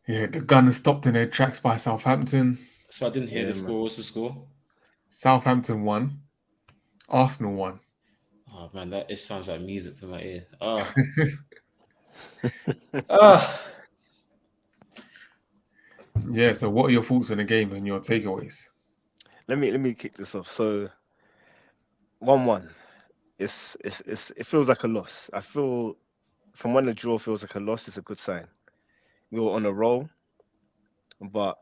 Yeah, the Gunners stopped in their tracks by Southampton. So I didn't hear Yeah, the man. score. What's the score? Southampton won. Arsenal won. Oh man, that it sounds like music to my ear. Ah. Yeah, so what are your thoughts on the game and your takeaways? Let me kick this off. So 1-1. It feels like a loss. I feel from when the draw feels like a loss, it's a good sign. We were on a roll, but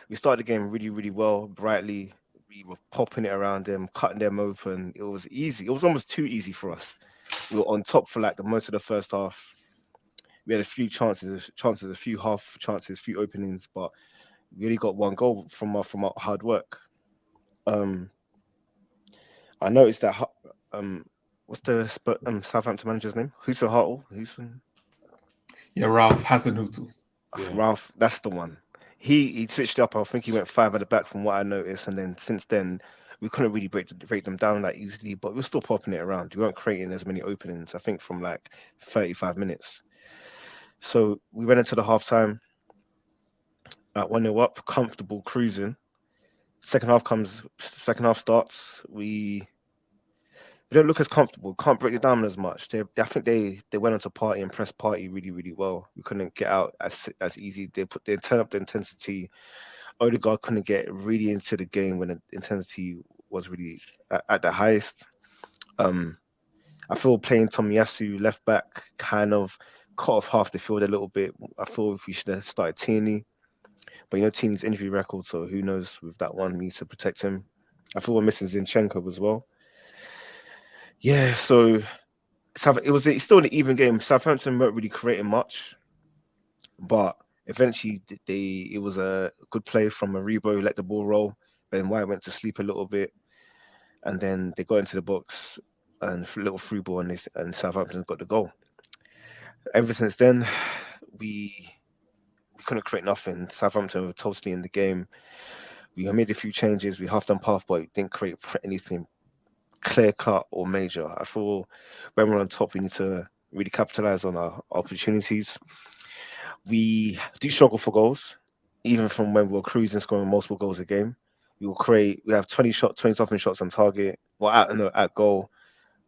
we started the game really, really well, brightly. We were popping it around them, cutting them open. It was easy. It was almost too easy for us. We were on top for like the most of the first half. We had a few chances, a few half chances, a few openings, but we only got one goal from our hard work. Um, I noticed that what's the Southampton manager's name? Houston Hartle. Houston Yeah, Ralph Hasenhuttl. Yeah. Ralph. That's the one. He switched up. I think he went five at the back from what I noticed, and then since then we couldn't really break them down that easily. But we were still popping it around. We weren't creating as many openings. I think from like 35 minutes. So we went into the halftime at 1-0 up, comfortable cruising. Second half starts. We don't look as comfortable. Can't break it down as much. I think they went on to party and press party really really well. We couldn't get out as easy. They turn up the intensity. Odegaard couldn't get really into the game when the intensity was really at the highest. Um, I feel playing Tomiyasu left back kind of cut off half the field a little bit. I feel if we should have started Tierney, but Tierney's injury record, so who knows with that one. We need to protect him. I feel we're missing Zinchenko as well. Yeah, so it's still an even game. Southampton weren't really creating much, but eventually it was a good play from Aribo, let the ball roll. Ben White went to sleep a little bit, and then they got into the box and a little through ball, and Southampton got the goal. Ever since then, we we couldn't create nothing. Southampton were totally in the game. We made a few changes. We half done path, but didn't create anything clear cut or major. I feel when we're on top, we need to really capitalize on our opportunities. We do struggle for goals, even from when we were cruising, scoring multiple goals a game. We have 20 something shots on target, well, at goal,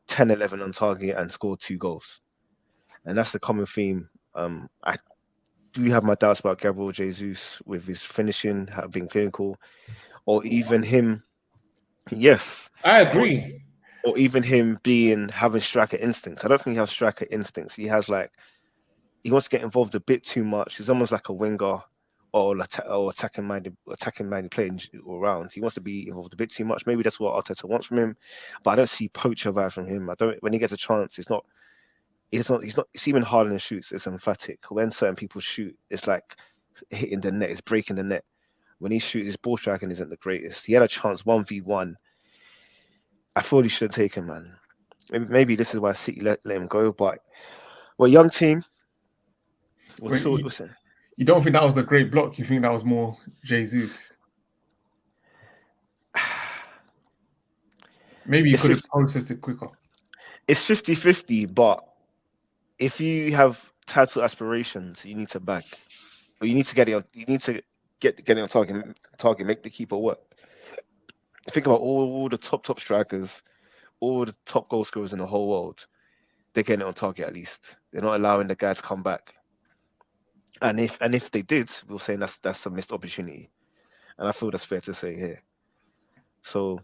10, 11 on target, and score two goals. And that's the common theme. I do have my doubts about Gabriel Jesus with his finishing, have been clinical, or even him, yes, I or agree. or even him being having striker instincts. I don't think he has striker instincts. He wants to get involved a bit too much. He's almost like a winger or attacking minded player all around. He wants to be involved a bit too much. Maybe that's what Arteta wants from him, but I don't see poacher vibe from him. I don't. When he gets a chance, it's not. It's not. He's not. It's even harder than shoots. It's emphatic. When certain people shoot, it's like hitting the net. It's breaking the net. When he shoots, his ball striking isn't the greatest. He had a chance 1v1. I thought he should have taken, man. Maybe this is why City let him go. But we're a young team. We're Wait, still, you, listen, you don't think that was a great block? You think that was more Jesus? Maybe you it's could have 50, processed it quicker. it's 50-50, but if you have title aspirations, you need to back. Or you need to get it on. You need to get it on target, make the keeper work. Think about all the top strikers, all the top goal scorers in the whole world. They're getting it on target at least. They're not allowing the guy to come back. And if they did, we'll say that's a missed opportunity. And I feel that's fair to say here. So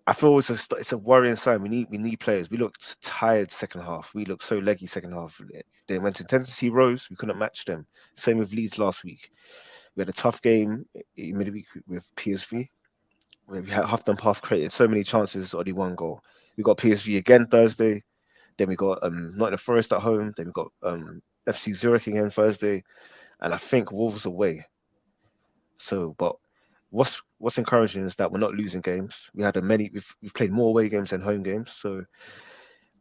I feel it's a worrying sign. We need players. We looked tired second half. We looked so leggy second half. Then when intensity rose, we couldn't match them. Same with Leeds last week. We had a tough game in midweek with PSV, where we had half done half created so many chances, only one goal. We got PSV again Thursday. Then we got Nottingham Forest at home. Then we got FC Zurich again Thursday, and I think Wolves away. So, but what's encouraging is that we're not losing games. We've played more away games than home games. So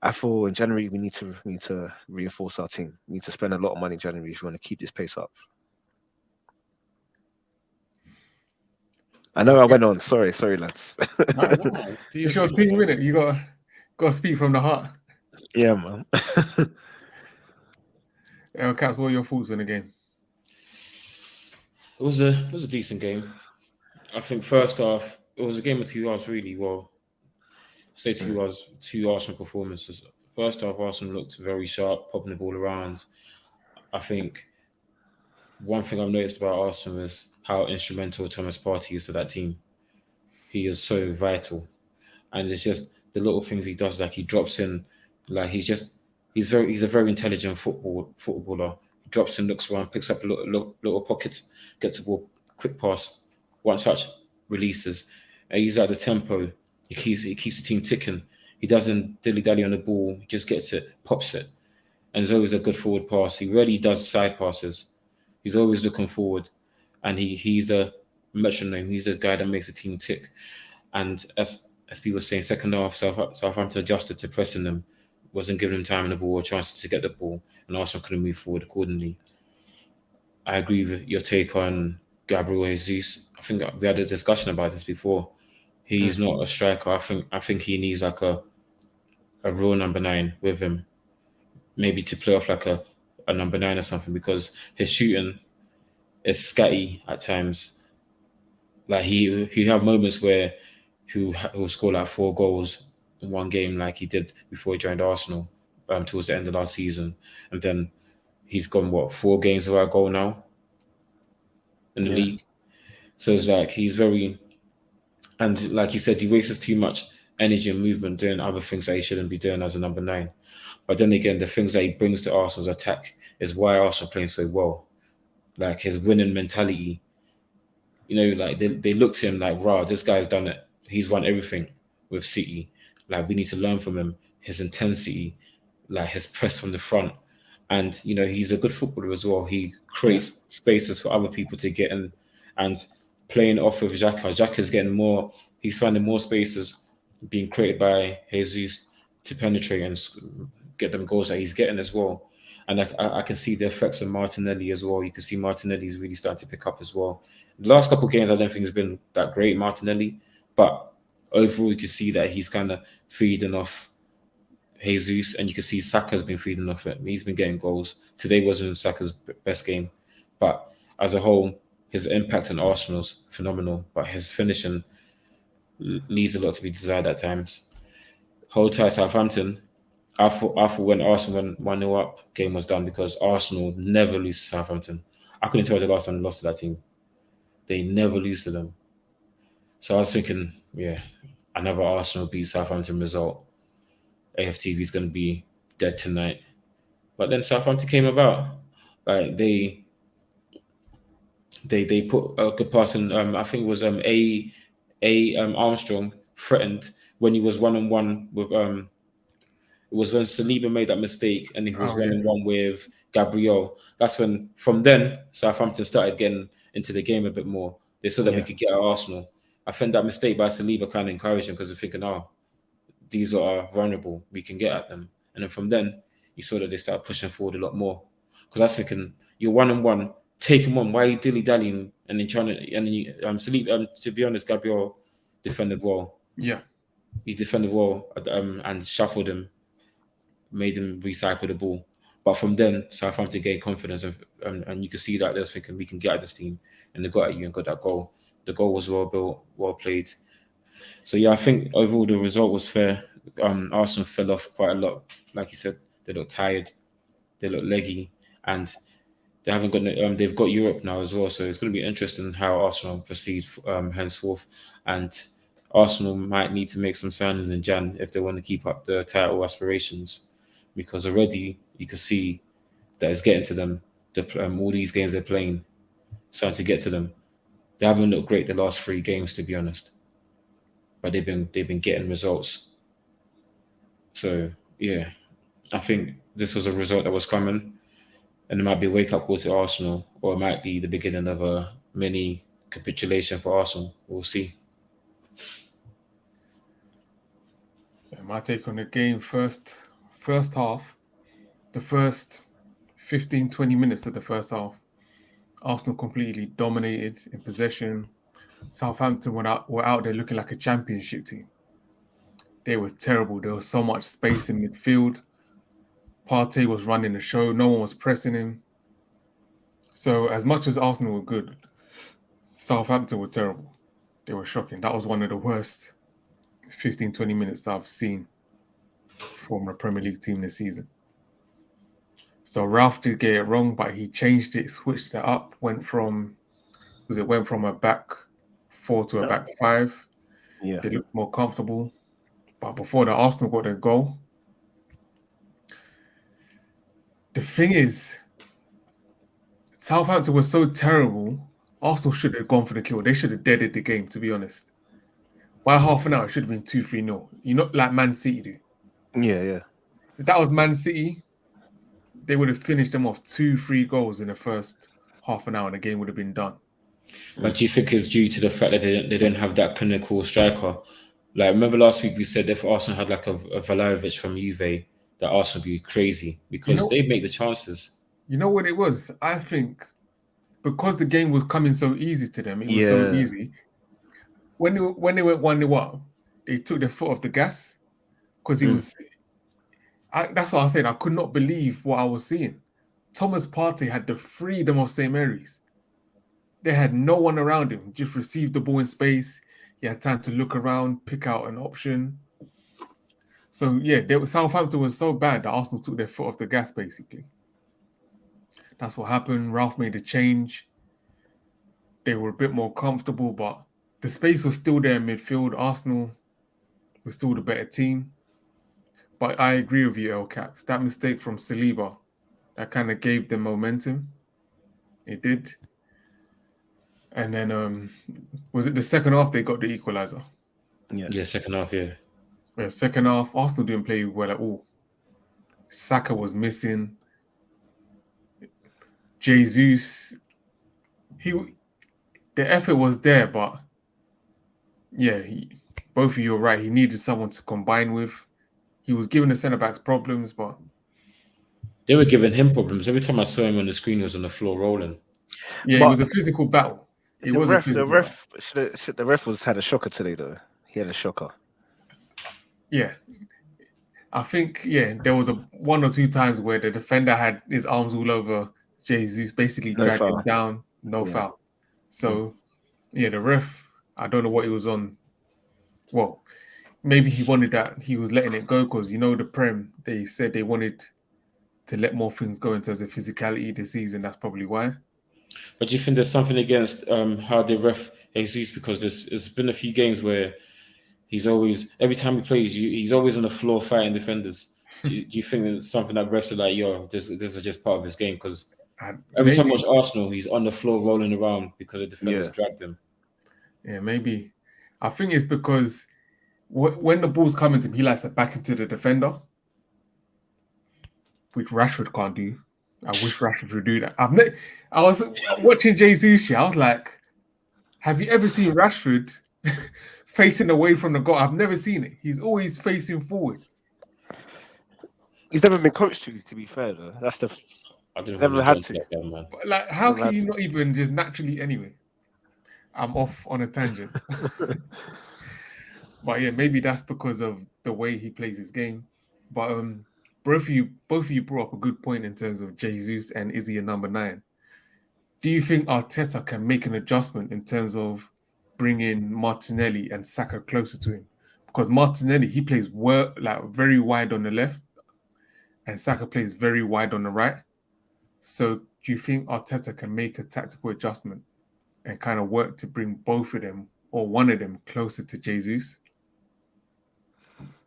I feel in January we need to reinforce our team. We need to spend a lot of money in January if we want to keep this pace up. I know I Okay. went on. Sorry, lads. Nah, No, do your it's your thing, team, bro. innit? You gotta speak from the heart. Yeah, man. Caps, what are your thoughts on the game? it was a decent game. I think first half it was a game of 2 halves really. Well, say 2 halves, two Arsenal performances. First half, Arsenal looked very sharp, popping the ball around. I think one thing I've noticed about Arsenal is how instrumental Thomas Partey is to that team. He is so vital, and it's just the little things he does. Like he drops in, like he's a very intelligent footballer. He drops in, looks around, picks up little pockets, gets the ball, quick pass, one touch, releases. And he's at the tempo. He keeps the team ticking. He doesn't dilly dally on the ball. He just gets it, pops it, and there's always a good forward pass. He really does side passes. He's always looking forward, and he's a metronome. He's a guy that makes the team tick. And as people were saying, second half, Southampton adjusted to pressing them, wasn't giving them time in the ball or chances to get the ball, and Arsenal couldn't move forward accordingly. I agree with your take on Gabriel Jesus. I think we had a discussion about this before. He's not a striker. I think he needs like a real number 9 with him, maybe to play off like a number 9 or something, because his shooting is scatty at times. Like he have moments where he'll score like 4 goals in one game, like he did before he joined Arsenal, towards the end of last season, and then he's gone 4 games without a goal now in the league. So it's like he's very, and like you said, he wastes too much energy and movement doing other things that he shouldn't be doing as a number 9. But then again, the things that he brings to Arsenal's attack is why Arsenal are playing so well. Like his winning mentality, like they look to him like, "Rah, this guy's done it. He's won everything with City. Like we need to learn from him. His intensity, like his press from the front, and he's a good footballer as well. He creates spaces for other people to get in, and playing off with Xhaka. Xhaka is getting more. He's finding more spaces being created by Jesus to penetrate and get them goals that he's getting as well. And I can see the effects of Martinelli as well. You can see Martinelli's really starting to pick up as well. The last couple of games, I don't think it's been that great, Martinelli, but overall, you can see that he's kind of feeding off Jesus, and you can see Saka's been feeding off it. He's been getting goals. Today wasn't Saka's best game, but as a whole, his impact on Arsenal's phenomenal, but his finishing leaves a lot to be desired at times. Hold tight, Southampton. I thought when Arsenal went 1-0 up, game was done because Arsenal never lose to Southampton. I couldn't tell you the last time they lost to that team. They never lose to them. So I was thinking, yeah, another Arsenal beat Southampton result. AFTV is going to be dead tonight. But then Southampton came about. Like they put a good pass in. I think it was Armstrong threatened when he was 1-on-1 with It was when Saliba made that mistake and he was 1-on-1 with Gabriel. That's when, from then, Southampton started getting into the game a bit more. They saw that we could get at Arsenal. I think that mistake by Saliba kind of encouraged them because they're thinking, these are vulnerable. We can get at them. And then from then, you saw that they started pushing forward a lot more. Because I was thinking, you're 1-on-1, take him on. Why are you dilly-dallying? And then Saliba, to be honest, Gabriel defended well. Yeah. He defended well and shuffled him, made him recycle the ball. But from then, Southampton gained confidence, and you could see that they were thinking, we can get at this team. And they got at you and got that goal. The goal was well built, well played. So, yeah, I think overall the result was fair. Arsenal fell off quite a lot. Like you said, they look tired, they look leggy, and they haven't got. They've got Europe now as well, so it's going to be interesting how Arsenal proceed henceforth. And Arsenal might need to make some signings in Jan if they want to keep up the title aspirations, because already you can see that it's getting to them. All these games they're playing, starting to get to them. They haven't looked great the last 3 games, to be honest, but they've been getting results. So yeah, I think this was a result that was coming, and it might be a wake-up call to Arsenal, or it might be the beginning of a mini capitulation for Arsenal. We'll see. My take on the game, first half, the first 15, 20 minutes of the first half, Arsenal completely dominated in possession. Southampton were out there looking like a championship team. They were terrible. There was so much space in midfield. Partey was running the show. No one was pressing him. So as much as Arsenal were good, Southampton were terrible. They were shocking. That was one of the worst 15, 20 minutes I've seen from a Premier League team this season. So Ralph did get it wrong, but he changed it, switched it up, went from a back four to a back five. Yeah. They looked more comfortable. But before the Arsenal got their goal, the thing is, Southampton was so terrible. Arsenal should have gone for the kill. They should have deaded the game, to be honest. By half an hour, it should have been 2-3-0. You know, like Man City do. Yeah. If that was Man City, they would have finished them off 2-3 goals in the first half an hour, and the game would have been done. But do you think it's due to the fact that they don't have that clinical striker? Like, remember last week we said if Arsenal had like a Vlahovic from Juve, that Arsenal would be crazy because they make the chances. You know what it was? I think because the game was coming so easy to them, it was so easy. When they went 1-0 up, they took their foot off the gas because he was. That's what I said. I could not believe what I was seeing. Thomas Partey had the freedom of St. Mary's. They had no one around him. Just received the ball in space. He had time to look around, pick out an option. So yeah, Southampton was so bad that Arsenal took their foot off the gas, basically. That's what happened. Ralph made a change. They were a bit more comfortable, but the space was still there in midfield. Arsenal was still the better team. But I agree with you, El Caps. That mistake from Saliba, that kind of gave them momentum. It did. And then, was it the second half they got the equaliser? Yeah, second half, yeah. Second half, Arsenal didn't play well at all. Saka was missing. Jesus, the effort was there, but yeah, both of you are right. He needed someone to combine with. He was giving the centre-backs problems, but they were giving him problems. Every time I saw him on the screen, he was on the floor rolling. Yeah, it was a physical battle. The ref had a shocker today, though. He had a shocker. Yeah. I think, there was one or two times where the defender had his arms all over Jesus, basically dragged him down, no foul. So, the ref, I don't know what he was on. Well, maybe he wanted that. He was letting it go because, the Prem, they said they wanted to let more things go in terms of physicality this season. That's probably why. But do you think there's something against how they ref Jesus? Because there's been a few games where he's always, every time he plays, he's always on the floor fighting defenders. Do you think there's something that refs are like, this is just part of his game? Because every time I watch Arsenal, he's on the floor rolling around because the defenders dragged him. Yeah, maybe. I think it's because when the ball's coming to him, he likes to back into the defender, which Rashford can't do. I wish Rashford would do that. I was watching Jesus. I was like, have you ever seen Rashford facing away from the goal? I've never seen it. He's always facing forward. He's never been coached to be fair, though. That's the. I didn't never had to. That, man. But like, how can you not even just naturally? Anyway, I'm off on a tangent. But yeah, maybe that's because of the way he plays his game. But both of you brought up a good point in terms of Jesus and is he a number 9? Do you think Arteta can make an adjustment in terms of bringing Martinelli and Saka closer to him? Because Martinelli, he plays very wide on the left and Saka plays very wide on the right. So do you think Arteta can make a tactical adjustment and kind of work to bring both of them or one of them closer to Jesus?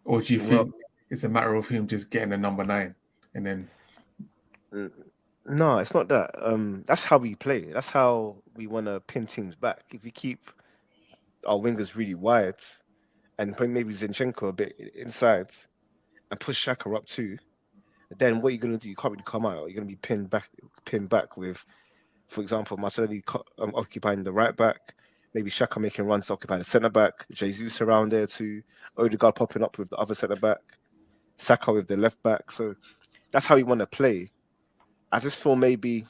Or do you think it's a matter of him just getting a number 9 and then? No, it's not that. That's how we play. That's how we want to pin teams back. If we keep our wingers really wide and put maybe Zinchenko a bit inside and push Xhaka up too, then what you're going to do, you can't really come out. You're going to be pinned back with, for example, Martinelli occupying the right back, maybe Xhaka making runs to occupy the centre back, Jesus around there too, Odegaard popping up with the other centre back, Saka with the left back. So that's how we want to play. I just feel maybe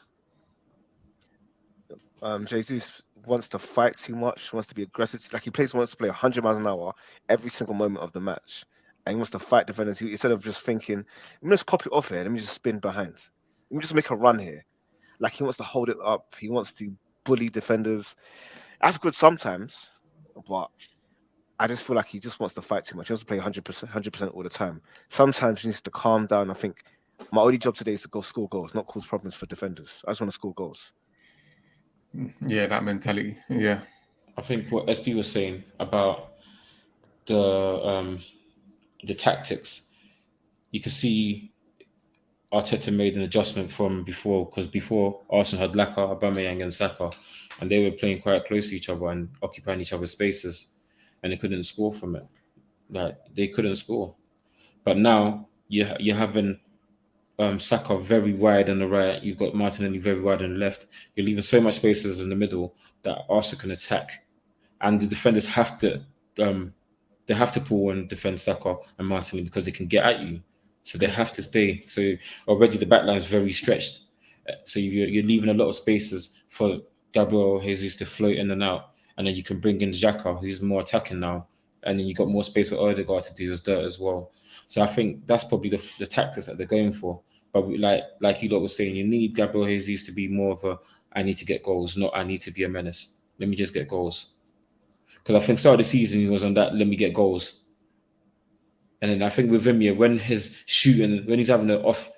Jesus wants to fight too much, wants to be aggressive. Like wants to play 100 miles an hour every single moment of the match. And he wants to fight defenders instead of just thinking, let me just pop it off here, let me just spin behind. Let me just make a run here. Like he wants to hold it up. He wants to bully defenders. That's good sometimes, but I just feel like he just wants to fight too much. He wants to play 100% all the time. Sometimes he needs to calm down. I think my only job today is to go score goals, not cause problems for defenders. I just want to score goals. Yeah, that mentality. Yeah. I think what SB was saying about the tactics, you can see Arteta made an adjustment from before, because before Arsenal had Laka, Aubameyang, and Saka, and they were playing quite close to each other and occupying each other's spaces, and they couldn't score from it. Like they couldn't score. But now you're having Saka very wide on the right. You've got Martinelli very wide on the left. You're leaving so much spaces in the middle that Arsenal can attack, and the defenders um, have to pull and defend Saka and Martinelli because they can get at you. So they have to stay. So already the back line is very stretched. So you're leaving a lot of spaces for Gabriel Jesus to float in and out, and then you can bring in Xhaka, who's more attacking now, and then you got more space for Odegaard to do his dirt as well. So I think that's probably the tactics that they're going for. But like you lot was saying, you need Gabriel Jesus to be more of a I need to get goals, not I need to be a menace. Let me just get goals. Because I think start of the season he was on that let me get goals. And then I think with him, yeah, when he's having an off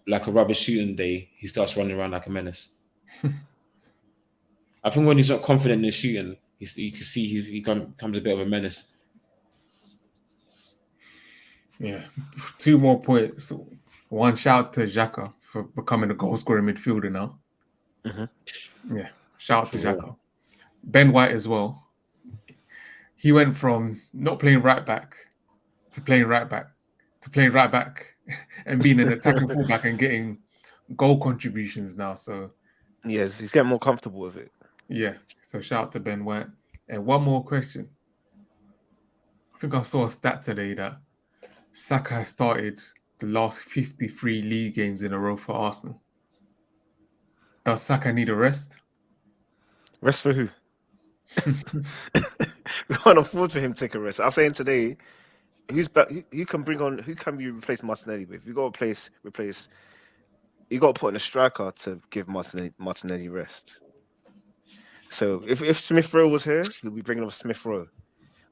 like a rubbish shooting day, he starts running around like a menace. I think when he's not confident in his shooting, you can see he becomes a bit of a menace. Yeah. 2 more points. One shout to Xhaka for becoming a goal scoring midfielder now. Yeah. Shout out to Xhaka. Ben White as well. He went from not playing right back to playing right back to playing right back and being an attacking fullback and getting goal contributions now. So Yes, he's getting more comfortable with it. yeah. So shout out to Ben White. And one more question. I think I saw a stat today that Saka has started the last 53 league games in a row for Arsenal. Does Saka need a rest? Rest for who? We can't afford for him to take a rest. I was saying today, who's back? Who can bring on? Who can you replace Martinelli with? You got to replace. You got to put in a striker to give Martinelli rest. So if Smith Rowe was here, he'll be bringing off Smith Rowe.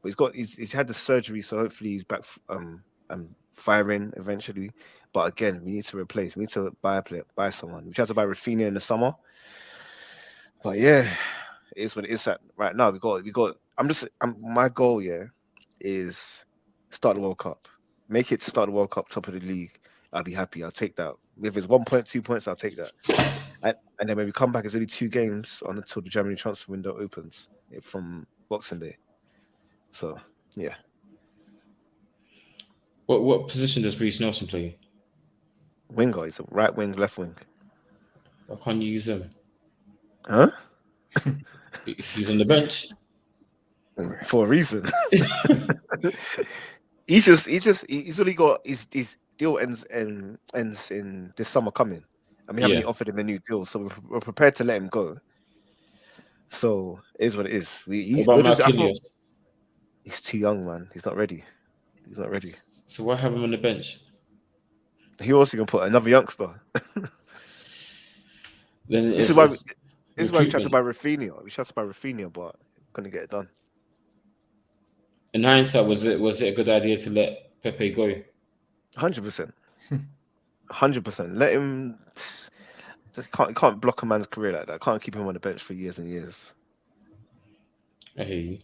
But he's had the surgery, so hopefully he's back firing eventually. But again, we need to replace. We need to buy someone. We tried to buy Rafinha in the summer. But yeah, it is what it is at right now. We got. My goal, is start the World Cup. Make it to start the World Cup, top of the league. I'll be happy. I'll take that. If it's 1 point, 2 points, I'll take that. And then when we come back, it's only 2 games until the January transfer window opens from Boxing Day. So yeah. What position does Reece Nelson play? Winger. He's a right wing, left wing. Why can't you use him? Huh? He's on the bench For a reason. He's only got his deal ends in this summer coming, and we haven't offered him a new deal, so we're prepared to let him go. So it is what it is. He's too young, man. He's not ready. So why have him on the bench? He also can put another youngster. Then this is why we tried to buy Rafinha. We tried to buy Rafinha, but couldn't get it done. In hindsight, was it a good idea to let Pepe go? 100%. 100%. Let him. Just can't block a man's career like that. Can't keep him on the bench for years and years. I hear you.